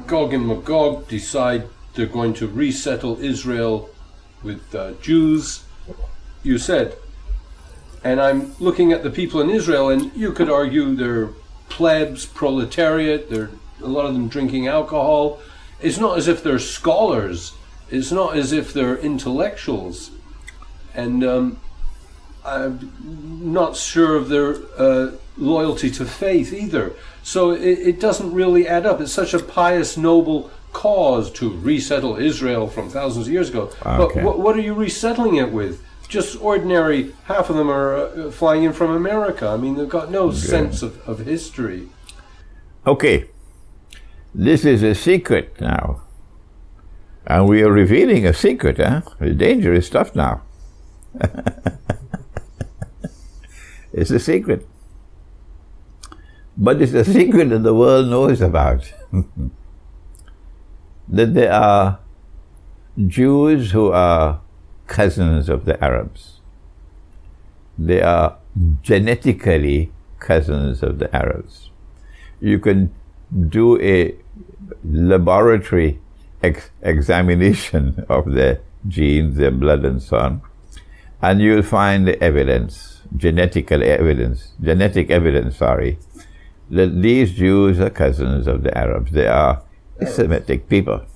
Gog and Magog decide they're going to resettle Israel with Jews, you said. And I'm looking at the people in Israel, and you could argue they're plebs, proletariat, they're a lot of them drinking alcohol. It's not as if they're scholars. It's not as if they're intellectuals. And I'm not sure of their loyalty to faith either. So it doesn't really add up. It's such a pious, noble cause to resettle Israel from thousands of years ago. Okay. But what are you resettling it with? Just ordinary, half of them are flying in from America. I mean, they've got no sense of history. Okay. This is a secret now. And we are revealing a secret, huh? It's dangerous stuff now. It's a secret. But it's a secret that the world knows about. That there are Jews who are cousins of the Arabs. They are genetically cousins of the Arabs. You can do a laboratory examination of their genes, their blood and so on, and you'll find the evidence, genetic evidence, that these Jews are cousins of the Arabs. They are Semitic people.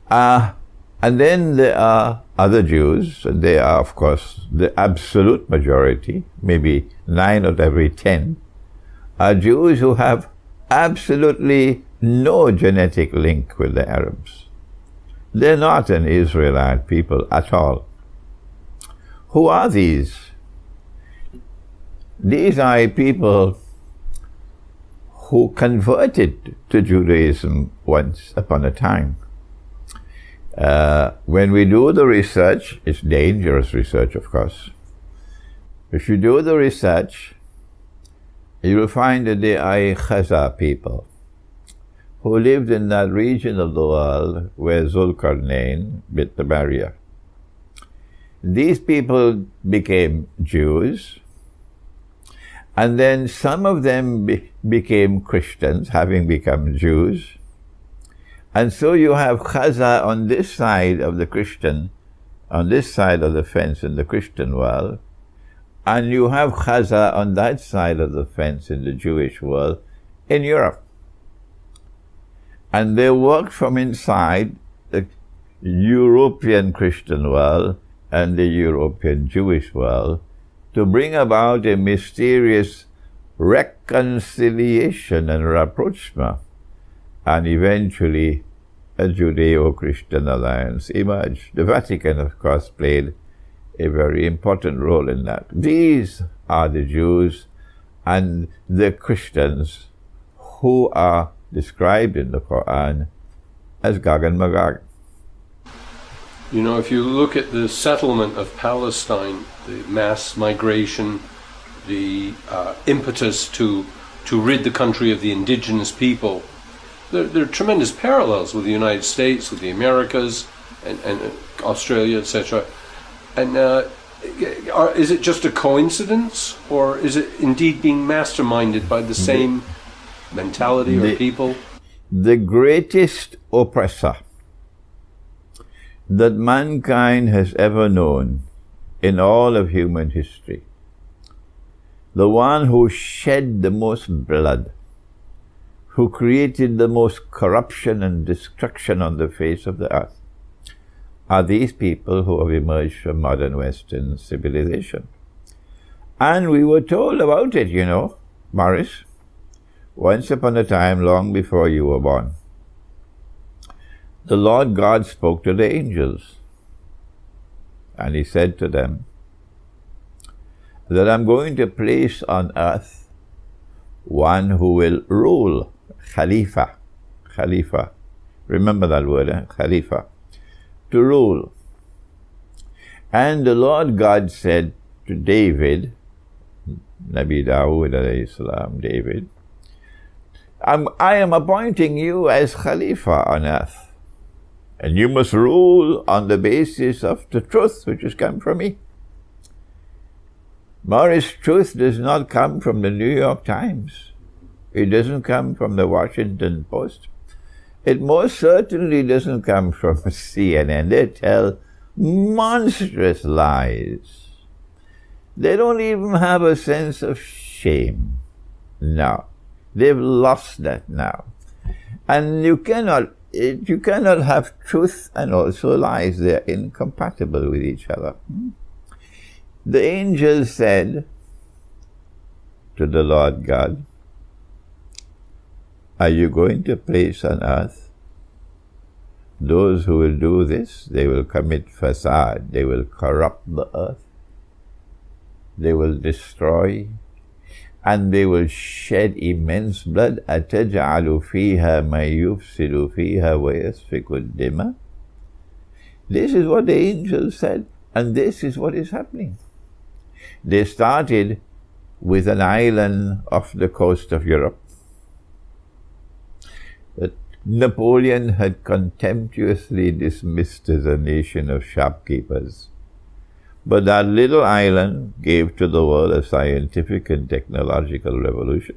And then there are other Jews, and they are, of course, the absolute majority, maybe 9 out of every 10, are Jews who have absolutely no genetic link with the Arabs. They're not an Israelite people at all. Who are these? These are people who converted to Judaism once upon a time. When we do the research, it's dangerous research, of course. If you do the research, you will find that they are Chazar people who lived in that region of the world where Zulkarnain built the barrier. These people became Jews, and then some of them became Christians, having become Jews. And so you have Chazar on this side of the Christian, on this side of the fence in the Christian world, and you have Chazar on that side of the fence in the Jewish world in Europe. And they worked from inside the European Christian world and the European Jewish world to bring about a mysterious reconciliation and rapprochement, and eventually a Judeo-Christian alliance emerged. The Vatican, of course, played a very important role in that. These are the Jews and the Christians who are described in the Quran as Gog and Magog. You know, if you look at the settlement of Palestine, the mass migration, the impetus to rid the country of the indigenous people, there are tremendous parallels with the United States, with the Americas, and Australia, etc. And is it just a coincidence, or is it indeed being masterminded by the same mentality or people? The greatest oppressor that mankind has ever known in all of human history, the one who shed the most blood, who created the most corruption and destruction on the face of the earth, are these people who have emerged from modern Western civilization. And we were told about it, you know, Morris, once upon a time, long before you were born. The Lord God spoke to the angels, and he said to them that I'm going to place on earth one who will rule, Khalifa. Khalifa. Remember that word, Khalifa. To rule. And the Lord God said to David, Nabi Dawood alayhi salam, David, I am appointing you as Khalifa on earth, and you must rule on the basis of the truth which has come from me. Morris, truth does not come from the New York Times. It doesn't come from the Washington Post. It most certainly doesn't come from CNN. They tell monstrous lies. They don't even have a sense of shame. No. They've lost that now. And you cannot have truth and also lies. They're incompatible with each other. The angel said to the Lord God, are you going to place on earth those who will do this? They will commit facade. They will corrupt the earth. They will destroy. And they will shed immense blood. أَتَجْعَلُ فِيهَا مَن يُفْسِدُ فِيهَا وَيَسْفِكُ الدِّمَاءَ. This is what the angel said, and this is what is happening. They started with an island off the coast of Europe that Napoleon had contemptuously dismissed as a nation of shopkeepers. But that little island gave to the world a scientific and technological revolution,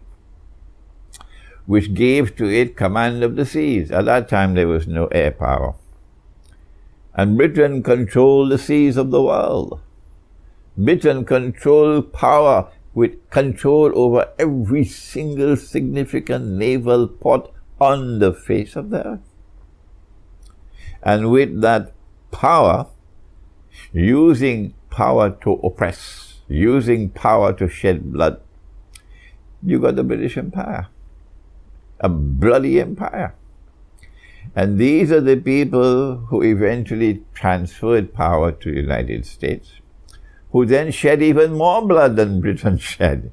which gave to it command of the seas. At that time there was no air power. And Britain controlled the seas of the world. Britain controlled power with control over every single significant naval port on the face of the earth. And with that power, using power to oppress, using power to shed blood, you got the British Empire, a bloody empire. And these are the people who eventually transferred power to the United States, who then shed even more blood than Britain shed,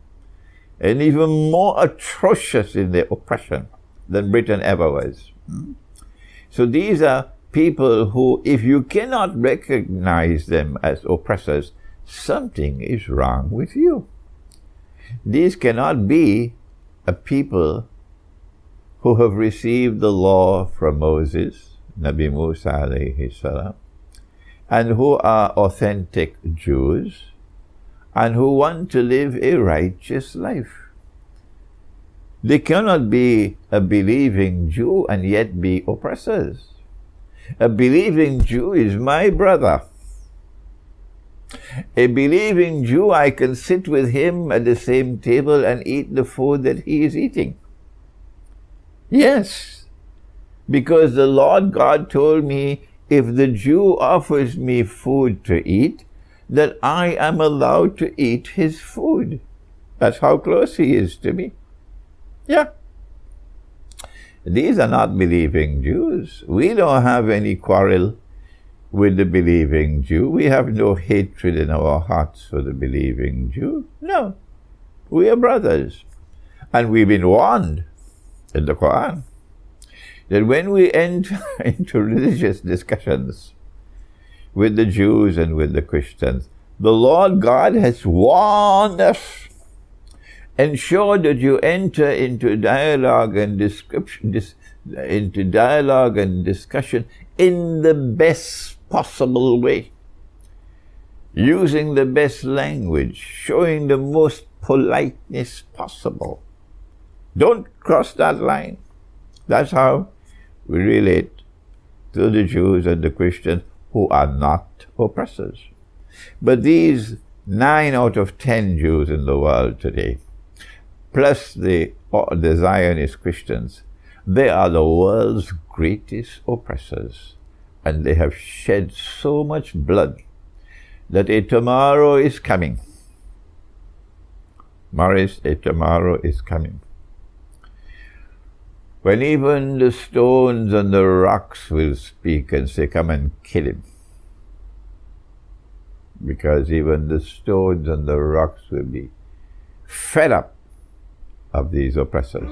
and even more atrocious in their oppression than Britain ever was. So these are people who, if you cannot recognize them as oppressors, something is wrong with you. These cannot be a people who have received the law from Moses, Nabi Musa alayhi salam, and who are authentic Jews, and who want to live a righteous life. They cannot be a believing Jew and yet be oppressors. A believing Jew is my brother. A believing Jew, I can sit with him at the same table and eat the food that he is eating. Yes, because the Lord God told me, if the Jew offers me food to eat, that I am allowed to eat his food. That's how close he is to me. Yeah. These are not believing Jews. We don't have any quarrel with the believing Jew. We have no hatred in our hearts for the believing Jew. No. We are brothers. And we've been warned in the Quran that when we enter into religious discussions with the Jews and with the Christians, the Lord God has warned us. Ensure that you enter into dialogue and discussion in the best possible way, using the best language, showing the most politeness possible. Don't cross that line. That's how we relate to the Jews and the Christians who are not oppressors. But these 9 out of 10 Jews in the world today, plus the Zionist Christians, they are the world's greatest oppressors. And they have shed so much blood that a tomorrow is coming. Morris, a tomorrow is coming, when even the stones and the rocks will speak and say, come and kill him. Because even the stones and the rocks will be fed up of these oppressors.